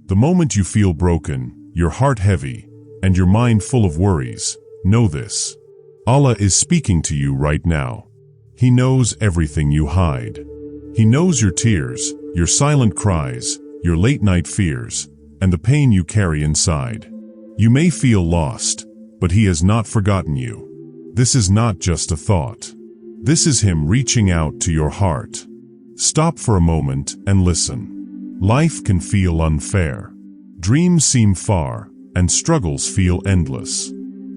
The moment you feel broken, your heart heavy, and your mind full of worries, know this. Allah is speaking to you right now. He knows everything you hide. He knows your tears, your silent cries, your late-night fears, and the pain you carry inside. You may feel lost, but He has not forgotten you. This is not just a thought. This is Him reaching out to your heart. Stop for a moment and listen. Life can feel unfair. Dreams seem far, and struggles feel endless.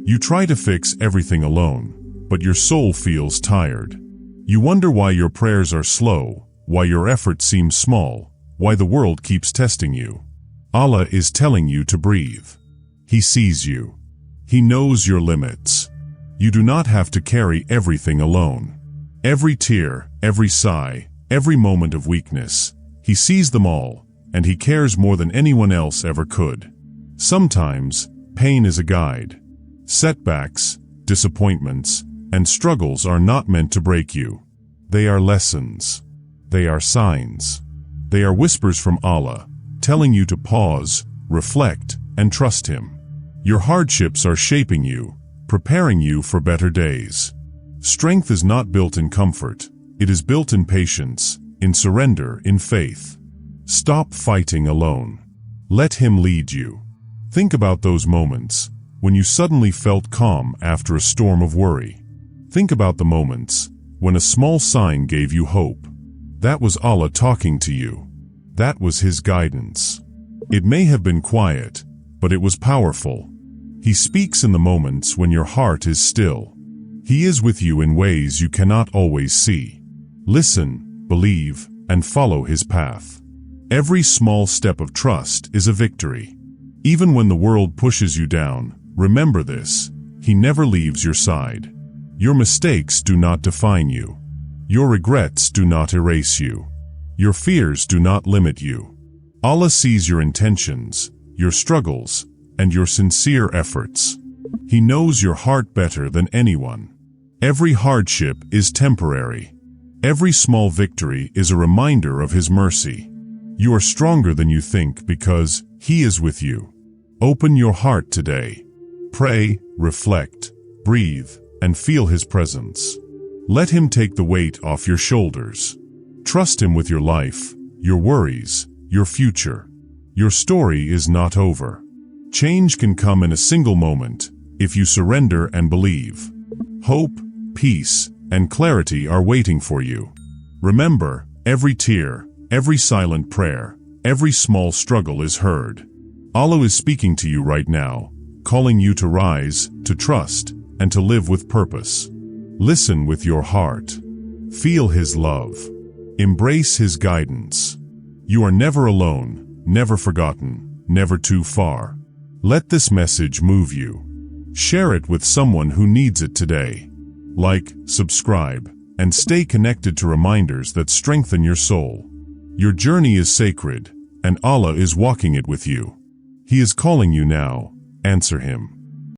You try to fix everything alone, but your soul feels tired. You wonder why your prayers are slow, why your effort seems small, why the world keeps testing you. Allah is telling you to breathe. He sees you. He knows your limits. You do not have to carry everything alone. Every tear, every sigh, every moment of weakness, He sees them all, and He cares more than anyone else ever could. Sometimes, pain is a guide. Setbacks, disappointments, and struggles are not meant to break you. They are lessons. They are signs. They are whispers from Allah, telling you to pause, reflect, and trust Him. Your hardships are shaping you, preparing you for better days. Strength is not built in comfort. It is built in patience, in surrender, in faith. Stop fighting alone. Let Him lead you. Think about those moments when you suddenly felt calm after a storm of worry. Think about the moments when a small sign gave you hope. That was Allah talking to you. That was His guidance. It may have been quiet, but it was powerful. He speaks in the moments when your heart is still. He is with you in ways you cannot always see. Listen, believe, and follow His path. Every small step of trust is a victory. Even when the world pushes you down, remember this: He never leaves your side. Your mistakes do not define you. Your regrets do not erase you. Your fears do not limit you. Allah sees your intentions, your struggles, and your sincere efforts. He knows your heart better than anyone. Every hardship is temporary. Every small victory is a reminder of His mercy. You are stronger than you think because He is with you. Open your heart today. Pray, reflect, breathe, and feel His presence. Let Him take the weight off your shoulders. Trust Him with your life, your worries, your future. Your story is not over. Change can come in a single moment if you surrender and believe. Hope, peace, and clarity are waiting for you. Remember, every tear, every silent prayer, every small struggle is heard. Allah is speaking to you right now, calling you to rise, to trust, and to live with purpose. Listen with your heart. Feel His love. Embrace His guidance. You are never alone, never forgotten, never too far. Let this message move you. Share it with someone who needs it today. Like, subscribe, and stay connected to reminders that strengthen your soul. Your journey is sacred, and Allah is walking it with you. He is calling you now. Answer Him.